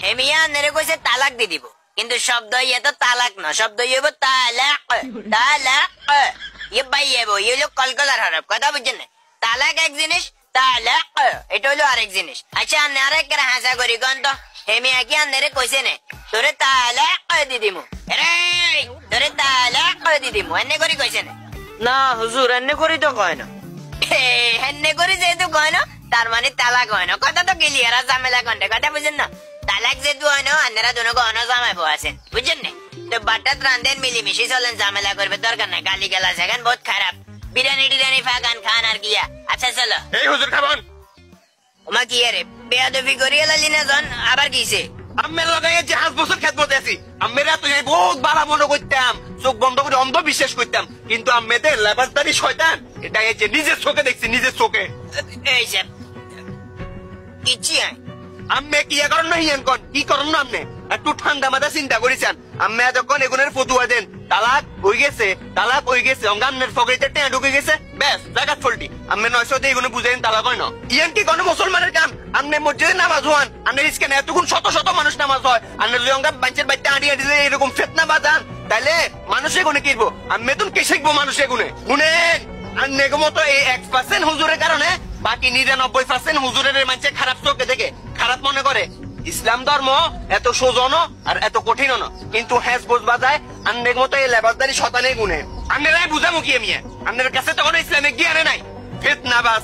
হেমিয়া নেরে কইছে তালাক দি দিব, কিন্তু শব্দ ইয়ে তো তালাক না, শব্দ ইয়ে হবো তালাক। তালাক ইয়ে বাই এবো, ইয়ে হলো কলকলার হরফ, কথা বুঝছেন না? তালাক এক জিনিস, তালাক এটা হলো আরেক জিনিস। আচ্ছা আন্নে আরেক করে হাসা করি কন তো, হেমিয়া কি আন্নেরে কইছে নে তোরে তালাক দি দিমু, রে তোরে তালাক দি দিমু, এনে করি কইছে না? না হুজুর, এনে করি তো কয় না। হেন্নে করি যেহেতু কয় না, তার মানে তালাক হয় না। কথা তো ক্লিয়ার, আর ঝামেলা কন্টে, কথা বুঝেন না? তালাক যেহেতু হয় না, আন্নারা দুনো অন জামাইবো আছেন, বুঝছেন না? তো বাটাত রান্ধেন, মিলিমিশি চলেন, ঝামেলা করবে দরকার নাই। গালি গালা সেখান বহুত খারাপ, বিরিয়ানি টিরিয়ানি ফাঁকান খান আর গিয়া। আচ্ছা চলো। এই হুজুর খাবেন? ওমা কি রে বেয়াদবি করিয়া লালি না জন, আবার কিছে? আম্মের লগে জাহাজ বছর খেত মধ্যে আছি। আম্মেরা তো বহুত বালা মনে করতাম, চোখ বন্ধ করে অন্ধ বিশ্বাস করতাম, কিন্তু আম্মেদের লেবাসদারি শয়তান, এটা এই যে নিজের চোখে দেখছি, নিজের চোখে। এই যে কিচ্ছি হয় আম্মে কি করেন না হিয়ান কন, কি করেন না আপনি? একটু ঠান্ডা মাথা চিন্তা করেছেন। আম্মে যখন এগুনের ফতুয়া দেন তালাক হয়ে গেছে, তালাক হয়ে গেছে, অঙ্গান্নের ফকরিতে টেঁ ঢুকে গেছে, ব্যাস জায়গা ফল্টি। আম্মে 900 দিয়ে এগুলো বুঝেন তালাক হয় না। ইয়ান কি কোনো মুসলমানের কাম? আপনি মসজিদে নামাজ হন, আপনি ইসকেনে এতক্ষণ শত শত মানুষ নামাজ হয়, আপনি লঙ্গা বাঞ্চের বাচ্চা আড়িয়ে দিলে এরকম ফেতনা বাজান, তাইলে মানুষ এগুনে কিনবো? আমি তুমি কে শিখবো মানুষ এগুনে? শুনেন, আর নেগমতো এই 1% হুজুরের কারণে বাকি 99% হুজুরের মানুষের খারাপ চোখে দেখে খারাপ মনে করে। ইসলাম ধর্ম এত সোজন আর এত কঠিন না, কিন্তু হ্যাঁ বুঝবা যায় আন্নের মতো এই লেবাসদারি শতানে গুনে। আন্নেরাই বুঝামো কি আমি? আন্নের কাছে তখন ইসলামিক জ্ঞানে নাই, ফেতনাবাজ।